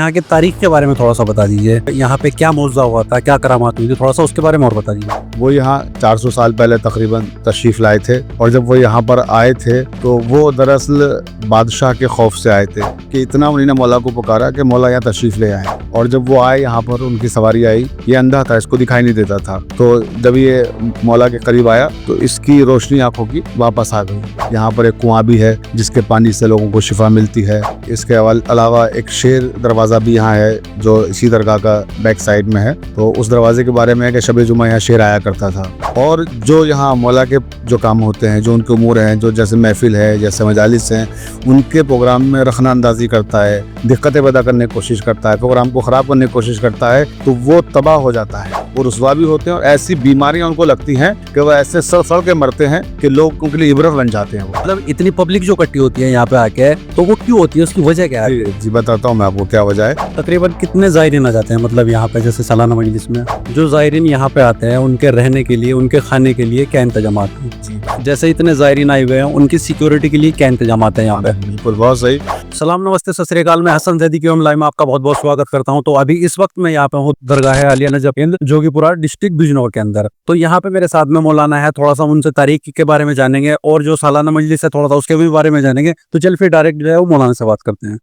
यहाँ की तारीख के बारे में थोड़ा सा बता दीजिए। यहाँ पे क्या मौजज़ा हुआ था, क्या करामात हुई थी, थोड़ा सा उसके बारे में और बता दीजिए। वो यहाँ 400 साल पहले तकरीबन तशरीफ़ लाए थे और जब वो यहाँ पर आए थे तो वो दरअसल बादशाह के खौफ से आए थे कि इतना उन्होंने मौला को पुकारा कि मौला यहाँ तशरीफ़ ले आए। और जब वो आए यहाँ पर उनकी सवारी आई, ये अंधा था, इसको दिखाई नहीं देता था। तो जब ये मौला के करीब आया तो इसकी रोशनी आंखों की वापस आ गई। यहाँ पर एक कुआं भी है जिसके पानी से लोगों को शिफा मिलती है। इसके अलावा एक शेर दरवाज़ा भी यहाँ है जो इसी दरगाह का बैक साइड में है। तो उस दरवाजे के बारे में है कि शब जुमा यहाँ शेर आया करता था। और जो यहाँ मौला के जो काम होते हैं, जो उनके उमूर हैं, जो जैसे महफिल है, जैसे मजालिस हैं, उनके प्रोग्राम में रखना अंदाजी करता है, दिक्कतें पैदा करने की कोशिश करता है, प्रोग्राम को ख़राब करने की कोशिश करता है, तो वो तबाह हो जाता है। वो रुसवा भी होते हैं और ऐसी बीमारियां उनको लगती हैं कि वो ऐसे सड़ के मरते हैं कि लोग उनके लिए इबरत बन जाते हैं। मतलब इतनी पब्लिक जो इकट्ठी होती है यहाँ पे आके, तो वो क्यों होती है, उसकी वजह क्या है? जी बताता हूँ मैं आपको क्या वजह है। तकरीबन कितने ज़ायरीन आ जाते हैं मतलब यहाँ पे, जैसे सालाना मजलिस में जो ज़ायरीन यहाँ पे आते हैं, उनके रहने के लिए, उनके खाने के लिए क्या इंतजाम हैं? जैसे इतने ज़ायरीन आए हुए हैं, उनकी सिक्योरिटी के लिए क्या इंतजाम हैं यहाँ पे? बिल्कुल, बहुत सही। सलाम, नमस्ते, सत श्री अकाल। मैं हसन जैदी की लाइव में आपका बहुत बहुत स्वागत करता हूँ। तो अभी इस वक्त मैं यहाँ पे हूँ दरगाह आलिया नजफ हिंद, जोगीपुरा डिस्ट्रिक्ट बिजनौर के अंदर। तो यहाँ पे मेरे साथ में मौलाना है, थोड़ा सा उनसे तारीख के बारे में जानेंगे और जो सालाना मजलिस है थोड़ा सा उसके भी बारे में जानेंगे। तो चल फिर डायरेक्ट जो है वो मौलाना से बात करते हैं।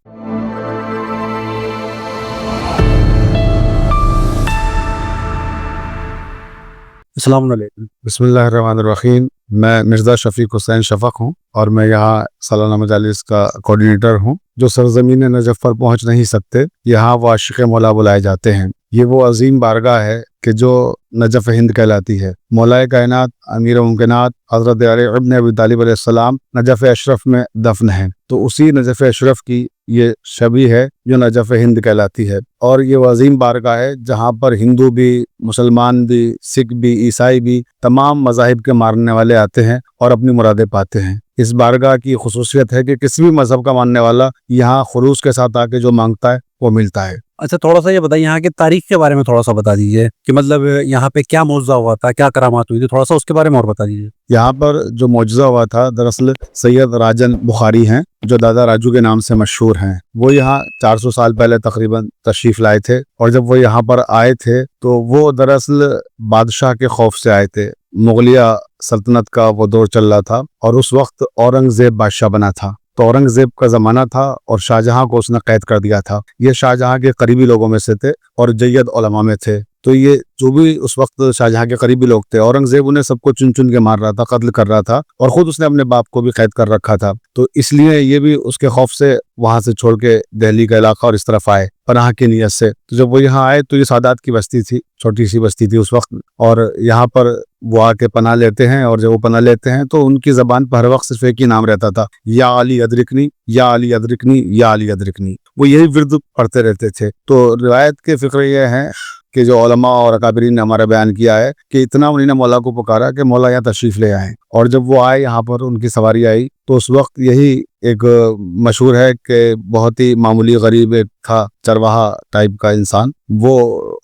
अस्सलाम वालेकुम। बिस्मिल्लाहिर्रहमानिर्रहीम। मैं मिर्ज़ा शफीक हुसैन शफक हूँ और मैं यहाँ सालाना मजालिस का कोऑर्डिनेटर हूँ। जो सरजमीन नजफ पर पहुँच नहीं सकते, यहाँ वो आशिक़ मौला बुलाए जाते हैं। ये वो अजीम बारगाह है कि जो नजफ हिंद कहलाती है। मौलाए कायनात अमीर मुमकिनात हज़रत अली इब्न अबी तालिब अलैहिस्सलाम नजफ अशरफ में दफन है। तो उसी नजफ अशरफ की ये शबी है जो नजफ हिंद कहलाती है। और ये वो अजीम बारगाह है जहाँ पर हिंदू भी, मुसलमान भी, सिख भी, ईसाई भी, तमाम मज़ाहिब के मानने वाले आते हैं और अपनी मुरादें पाते हैं। इस बारगाह की खुसूसियत है कि किसी भी मजहब का मानने वाला यहाँ खुलूस के साथ आके जो मांगता है वो मिलता है। अच्छा, थोड़ा सा ये बताइए, यहाँ की तारीख के बारे में थोड़ा सा बता दीजिए कि मतलब यहाँ पे क्या मौजज़ा हुआ था, क्या करामात हुई थी, थोड़ा सा उसके बारे में और बता दीजिए। यहाँ पर जो मौजज़ा हुआ था, दरअसल सैयद राजन बुखारी हैं जो दादा राजू के नाम से मशहूर हैं। वो यहाँ 400 साल पहले तकरीबन तशरीफ़ लाए थे और जब वो यहाँ पर आए थे तो वो दरअसल बादशाह के खौफ से आए थे। मुगलिया सल्तनत का वो दौर चल रहा था और उस वक्त औरंगज़ेब बादशाह बना था। तो औरंगज़ेब का ज़माना था और शाहजहां को उसने कैद कर दिया था। ये शाहजहां के करीबी लोगों में से थे और जय्यद उलमा में थे। तो ये जो भी उस वक्त शाहजहां के करीबी लोग थे, औरंगज़ेब उन्हें सबको चुन चुन के मार रहा था, कत्ल कर रहा था और ख़ुद उसने अपने बाप को भी कैद कर रखा था। तो इसलिए ये भी उसके खौफ से वहाँ से छोड़ के दिल्ली का इलाका और इस तरफ आए पनाह की नीयत से। तो जब वो यहाँ आए तो ये सादात की बस्ती थी, छोटी सी बस्ती थी उस वक्त, और यहाँ पर वो आके पनाह लेते हैं। और जब वो पनाह लेते हैं तो उनकी ज़बान पर हर वक्त सिर्फ एक ही नाम रहता था, या अली अदरिकनी, या अली अदरिकनी, या अली अदरिकनी। वो यही विर्द पढ़ते रहते थे। तो रिवायत के फ़िक्र ये हैं कि जो उलमा और अकाबरीन ने हमारा बयान किया है कि इतना उन्होंने मौला को पुकारा कि मौला यहाँ तशरीफ़ ले आए। और जब वो आए यहाँ पर उनकी सवारी आई तो उस वक्त यही एक मशहूर है कि बहुत ही मामूली गरीब एक था, चरवाहा टाइप का इंसान, वो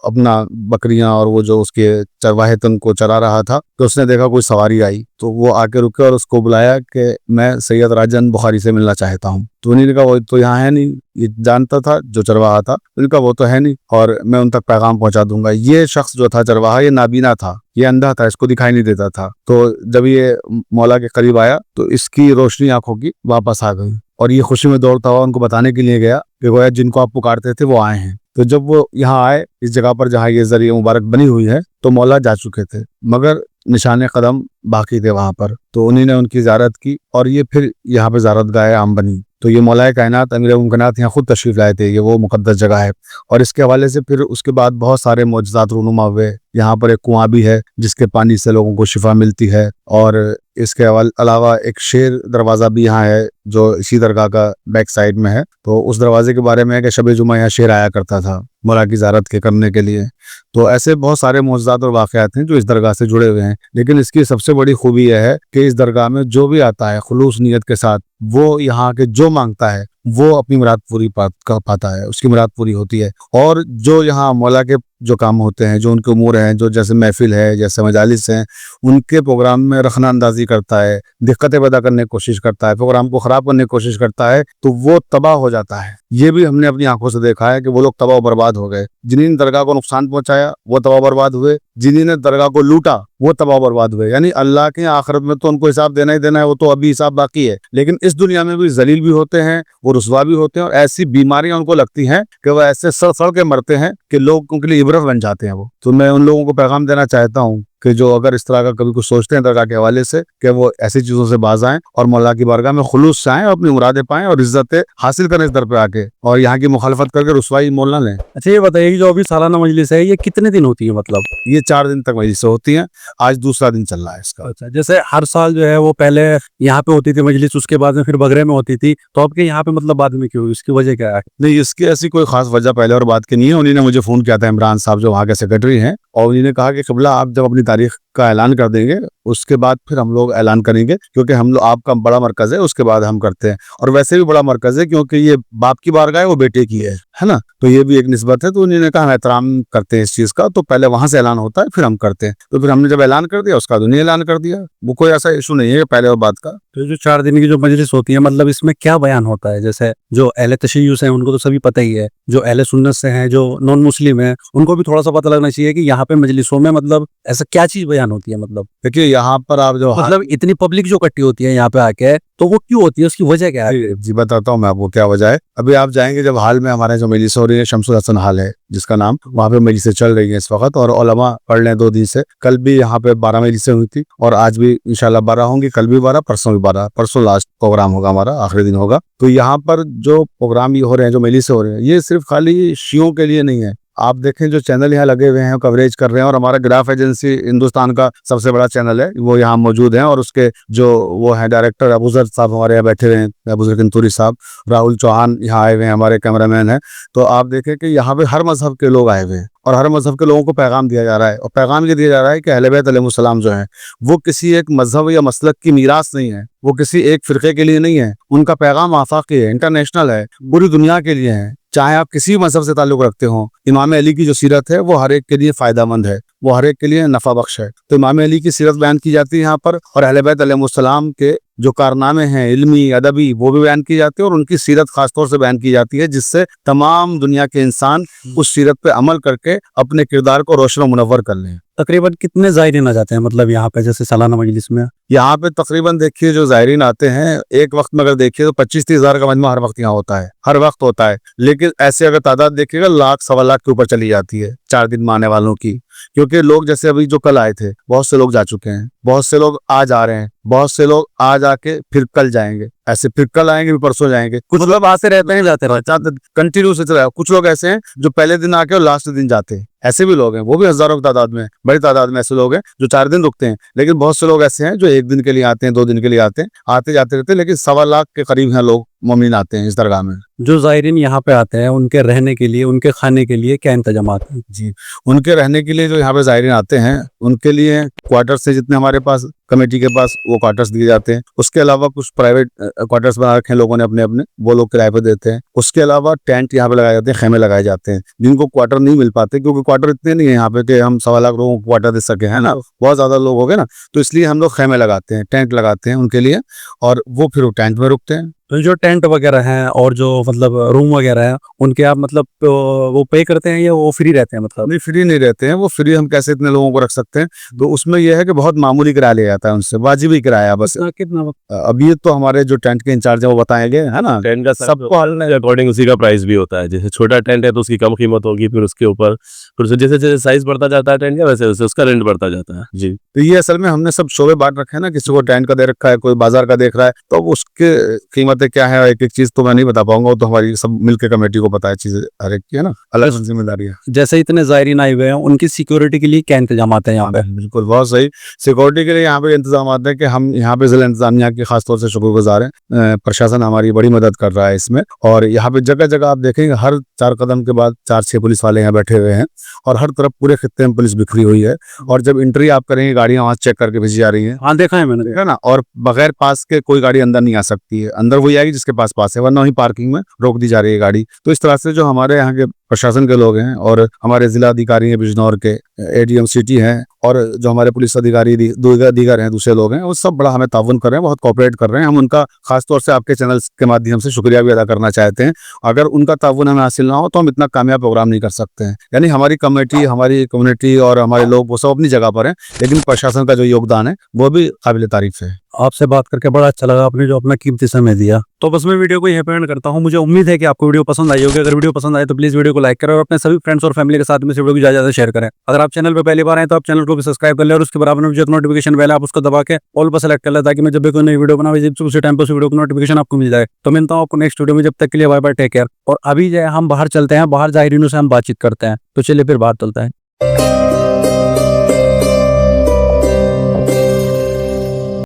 अपना बकरियां और वो जो उसके चरवाहे थे उनको चरा रहा था। तो उसने देखा कोई सवारी आई तो वो आके रुके और उसको बुलाया कि मैं सैयद राजन बुखारी से मिलना चाहता हूँ। तो उन्होंने कहा वो तो यहाँ है नहीं। ये जानता था जो चरवाहा था, उनका वो तो है नहीं और मैं उन तक पैगाम पहुंचा दूंगा। ये शख्स जो था चरवाहा, ये नाबीना था, ये अंधा था, इसको दिखाई नहीं देता था। तो जब ये मौला के करीब आया तो इसकी रोशनी आंखों की वापस आ गई और ये खुशी में दौड़ता हुआ उनको बताने के लिए गया कि गोया जिनको आप पुकारते थे वो आए हैं। तो जब वो यहाँ आए इस जगह पर जहाँ ये ज़रिया मुबारक बनी हुई है, तो मौला जा चुके थे मगर निशाने कदम बाकी थे वहाँ पर। तो उन्होंने उनकी ज़ियारत की और ये फिर यहाँ पे ज़ियारतगाह आम बनी। तो ये मौलाए कायनात अमीर मुमकिनात यहाँ खुद तशरीफ़ लाए थे। ये वो मुक़द्दस जगह है और इसके हवाले से फिर उसके बाद बहुत सारे मौजज़ात रूनुमा हुए। यहाँ पर एक कुआं भी है जिसके पानी से लोगों को शिफा मिलती है। और इसके अलावा एक शेर दरवाज़ा भी यहाँ है जो इसी दरगाह का बैक साइड में है। तो उस दरवाजे के बारे में है कि शब जुमा यहाँ शेर आया करता था मौला की ज़ियारत के करने के लिए। तो ऐसे बहुत सारे मौजज़ात और वाक़यात हैं जो इस दरगाह से जुड़े हुए हैं। लेकिन इसकी सबसे बड़ी खूबी यह है कि इस दरगाह में जो भी आता है खुलूस नीयत के साथ, वो यहाँ के जो मांगता है वो अपनी मुराद पूरी कर पाता है, उसकी मुराद पूरी होती है। और जो यहाँ मौला के जो काम होते हैं, जो उनके उमूर हैं, जो जैसे महफिल है, जैसे मजालिस हैं, उनके प्रोग्राम में रखना अंदाजी करता है, दिक्कतें पैदा करने की कोशिश करता है, प्रोग्राम को ख़राब करने की कोशिश करता है, तो वो तबाह हो जाता है। ये भी हमने अपनी आंखों से देखा है कि वो लोग तबाह बर्बाद हो गए। जिन्होंने दरगाह को नुकसान पहुंचाया वो तबाह बर्बाद हुए, जिन्होंने दरगाह को लूटा वो तबाह बर्बाद हुए। यानी अल्लाह के आखिरत में तो उनको हिसाब देना ही देना है, वो तो अभी हिसाब बाकी है। लेकिन इस दुनिया में भी जलील भी होते हैं, वो रुसवा भी होते हैं, और ऐसी बीमारियां उनको लगती हैं कि वो ऐसे सड़ सड़ के मरते हैं कि लोग उनके लिए इबरत बन जाते हैं वो। तो मैं उन लोगों को पैगाम देना चाहता हूँ कि जो अगर इस तरह का कभी कुछ सोचते हैं दरगाह के हवाले से, कि वो ऐसी चीजों से बाज आएं और मौला की बारगाह में खुलूस से आएं और अपनी मुरादें पाएं और इज्जतें हासिल करें इस दर पे आके, और यहाँ की मुखालफत करके रुसवाई मोल ना लें। अच्छा ये बताइए कि जो अभी सालाना मजलिस है ये कितने दिन होती है मतलब? ये 4 दिन तक मजलिसें होती हैं, आज दूसरा दिन चल रहा है इसका। अच्छा, जैसे हर साल जो है वो पहले यहाँ पे होती थी मजलिस, उसके बाद में फिर बगरे में होती थी, तो आपके यहाँ पे मतलब बाद में क्यों हुई? इसकी वजह क्या है? नहीं, इसकी ऐसी कोई खास वजह पहले और बात की नहीं है। उन्होंने मुझे फोन किया था, इमरान साहब जो वहाँ के सेक्रेटरी हैं, और उन्होंने कहा कि क़िबला आप जब अपनी तारीख का ऐलान कर देंगे उसके बाद फिर हम लोग ऐलान करेंगे, क्योंकि हम लोग आपका बड़ा मरकज है, उसके बाद हम करते हैं। और वैसे भी बड़ा मरकज है क्योंकि ये बाप की बारगाह है, वो बेटे की है ना, तो ये भी एक निस्बत है। तो उन्होंने कहा हम एहतराम करते हैं इस चीज का, तो पहले वहां से ऐलान होता है फिर हम करते हैं। तो फिर हमने जब ऐलान कर दिया उसका उन्हें ऐलान कर दिया, वो कोई ऐसा इशू नहीं है पहले और बाद का। तो जो 4 दिन की जो मजलिस होती है मतलब इसमें क्या बयान होता है? जैसे जो अहले तशय्युस हैं उनको तो सभी पता ही है, जो अहले सुन्नत से हैं, जो नॉन मुस्लिम है, उनको भी थोड़ा सा पता लगना चाहिए कि यहाँ पे मजलिसों में मतलब ऐसा क्या चीज बयान होती है। मतलब देखिए यहाँ पर आप जो मतलब इतनी पब्लिक जो इकट्ठी होती है यहाँ पे आके, तो वो क्यों होती है, उसकी वजह क्या है? जी बताता हूँ मैं आपको क्या वजह है। अभी आप जाएंगे जब हाल में हमारे जो मजलिस हो रही है, शमसुल हसन हाल है जिसका नाम, वहाँ पे मजलिसें चल रही है इस वक्त, और उलमा पढ़ रहे हैं 2 दिन से। कल भी यहाँ पे 12 मजलिसें हुई थी, और आज भी इंशाल्लाह 12 होंगी, कल भी 12, परसों भी 12। परसों लास्ट प्रोग्राम होगा हमारा, आखिरी दिन होगा। तो यहाँ पर जो प्रोग्राम ये हो रहे हैं, जो मजलिसें हो रही हैं, ये सिर्फ खाली शियों के लिए नहीं है। आप देखें जो चैनल यहाँ लगे हुए हैं कवरेज कर रहे हैं, और हमारा ग्राफ एजेंसी हिंदुस्तान का सबसे बड़ा चैनल है, वो यहाँ मौजूद है, और उसके जो वो हैं डायरेक्टर अबूजर साहब हमारे यहाँ बैठे हुए हैं, अबूजर किंतूरी साहब, राहुल चौहान यहाँ आए हुए हैं, हमारे कैमरामैन हैं। तो आप देखें कि यहाँ पे हर मजहब के लोग आए हुए हैं, और हर मजहब के लोगों को पैगाम दिया जा रहा है। और पैगाम ये दिया जा रहा है कि अहले बैत अलैहिमुस्सलाम जो है वो किसी एक मजहब या मसलक की मीरास नहीं है, वो किसी एक फिरके के लिए नहीं है। उनका पैगाम आफाकी है, इंटरनेशनल है, पूरी दुनिया के लिए है। चाहे आप किसी भी मजहब से ताल्लुक रखते हो, इमाम अली की जो सीरत है वो हर एक के लिए फायदामंद है, वो हर एक के लिए नफा बख्श है। तो इमाम अली की सीरत बयान की जाती है यहाँ पर, और अहले बैत अलैहिमुस्सलाम के जो कारनामे हैं इल्मी अदबी वो भी बयान की जाती है, और उनकी सीरत खासतौर से बयान की जाती है, जिससे तमाम दुनिया के इंसान उस सीरत पे अमल करके अपने किरदार को रोशन और मुनव्वर कर लें। तकरीबन कितने ज़ायरीन आ जाते हैं मतलब यहाँ पे जैसे सालाना मजलिस में? यहाँ पे तकरीबन देखिए जो ज़ायरीन आते हैं, एक वक्त में अगर देखिए तो 25-30 हज़ार का मजमा हर वक्त यहाँ होता है, हर वक्त होता है। लेकिन ऐसे अगर तादाद देखिएगा 1,00,000-1.25 लाख के ऊपर चली जाती है 4 दिन में आने वालों की, क्योंकि लोग जैसे अभी जो कल आए थे बहुत से लोग जा चुके हैं, बहुत से लोग आज आ रहे हैं, बहुत से लोग आज आके फिर कल जाएंगे, ऐसे फिर कल आएंगे फिर परसों जाएंगे। कुछ लोग आते रहते हैं जाते रहते हैं, कंटिन्यू से चल रहा है। कुछ लोग ऐसे हैं जो पहले दिन आके और लास्ट दिन जाते हैं, ऐसे भी लोग हैं, वो भी हजारों की तादाद में, बड़ी तादाद में ऐसे लोग हैं जो 4 दिन रुकते हैं। लेकिन बहुत से लोग ऐसे हैं जो 1 दिन के लिए आते हैं, 2 दिन के लिए आते हैं, आते जाते रहते हैं। लेकिन 1.25 लाख के करीब यहाँ लोग मोमिन आते हैं इस दरगाह में। जो ज़ायरीन यहाँ पे आते हैं उनके रहने के लिए, उनके खाने के लिए क्या इंतजामात हैं? जी, उनके रहने के लिए जो यहाँ पे ज़ायरीन आते हैं उनके लिए क्वार्टर्स से, जितने हमारे पास कमेटी के पास वो क्वार्टर्स दिए जाते हैं। उसके अलावा कुछ प्राइवेट क्वार्टर्स बना रखे हैं लोगों ने अपने अपने, वो लोग किराए पर देते हैं। उसके अलावा टेंट यहाँ पे लगाए जाते हैं, खेमे लगाए जाते हैं। जिनको क्वार्टर नहीं मिल पाते, क्योंकि क्वार्टर इतने नहीं है यहाँ पे कि हम 1.25 लाख लोगों को क्वार्टर दे सके, है ना, बहुत ज्यादा लोग हो गए ना, तो इसलिए हम लोग खेमे लगाते हैं, टेंट लगाते हैं उनके लिए, और वो फिर टेंट में रुकते हैं। तो जो टेंट वगैरह हैं और जो मतलब रूम वगैरह है उनके आप मतलब वो पे करते हैं या वो फ्री रहते हैं? मतलब नहीं, फ्री नहीं रहते हैं वो। फ्री हम कैसे इतने लोगों को रख सकते हैं? तो उसमें यह है कि बहुत मामूली किराया लिया जाता है उनसे, वाजिबी किराया बस। कितना? अभी ये तो हमारे जो टेंट के इंचार्ज है वो बताएंगे, है ना, टेंट का सबको अकॉर्डिंग उसी का प्राइस भी होता है। जैसे छोटा टेंट है तो उसकी कम कीमत होगी, फिर उसके ऊपर फिर जैसे जैसे साइज बढ़ता जाता है टेंट का, वैसे वैसे उसका रेंट बढ़ता जाता है। जी, तो ये असल में हमने सब शोबे बांट रखे हैं ना, किसी को टेंट का दे रखा है, कोई बाजार का देख रहा है, तो उसके कीमतें क्या है, एक एक चीज तो मैं नहीं बता पाऊंगा, वो तो हमारी सब मिलकर कमेटी को पता है चीजें हर एक की, है ना, अलग जिम्मेदारी है। जैसे इतने ज़ायरीन आए हुए हैं उनकी सिक्योरिटी के लिए क्या इंतजाम है यहाँ पे? बिल्कुल, बहुत सही। सिक्योरिटी के लिए यहाँ पे इंतजाम है कि हम यहाँ पे जिला इंतजामिया के खासतौर से शुक्रगुजार हैं। प्रशासन हमारी बड़ी मदद कर रहा है इसमें, और यहाँ पे जगह जगह आप देखेंगे हर 4 कदम के बाद 4-6 पुलिस वाले यहाँ बैठे हुए हैं, और हर तरफ पूरे खित्ते में पुलिस बिखरी हुई है। और जब एंट्री आप करेंगे गाड़ियां वहां चेक करके भेजी जा रही हैं। हाँ देखा है मैंने, है ना, और बगैर पास के कोई गाड़ी अंदर नहीं आ सकती है, अंदर वही आएगी जिसके पास पास है, वरना वहीं पार्किंग में रोक दी जा रही है गाड़ी। तो इस तरह से जो हमारे यहाँ के प्रशासन के लोग हैं और हमारे जिला अधिकारी हैं बिजनौर के, एडीएम सिटी हैं और जो हमारे पुलिस अधिकारी दीगर हैं, दूसरे लोग हैं, वो सब बड़ा हमें ताउन कर रहे हैं, बहुत कोऑपरेट कर रहे हैं। हम उनका खासतौर से आपके चैनल के माध्यम से शुक्रिया भी अदा करना चाहते हैं। अगर उनका ताउन हमें हासिल ना हो तो हम इतना कामयाब प्रोग्राम नहीं कर सकते हैं। यानी हमारी कमेटी, हमारी कम्युनिटी और हमारे लोग वो सब अपनी जगह पर हैं, लेकिन प्रशासन का जो योगदान है वो भी काबिल तारीफ है। आपसे बात करके बड़ा अच्छा लगा, आपने जो अपना कीमती समय दिया। तो बस मैं वीडियो को यहीं पे एंड करता हूँ। मुझे उम्मीद है कि आपको वीडियो पसंद आई होगी। अगर वीडियो पसंद आए तो प्लीज वीडियो को लाइक करें और अपने सभी फ्रेंड्स और फैमिली के साथ में इस वीडियो को ज्यादा शेयर करें। अगर आप चैनल पे पहली बार आए तो आप चैनल को भी सब्सक्राइब कर लें और उसके बराबर में जो नोटिफिकेशन बेल है आप उसको दबा के ऑल पर सेलेक्ट कर लें, ताकि मैं जब भी कोई नई वीडियो बनाऊं उसी टाइम पर उस वीडियो को नोटिफिकेशन आपको मिल जाए। तो मिलता हूँ आपको नेक्स्ट वीडियो में, जब तक के लिए बाय बाय, टेक केयर। और अभी जो है हम बाहर चलते हैं, बाहर जाहिरीनों से हम बातचीत करते हैं। तो चलिए फिर बाहर चलते हैं।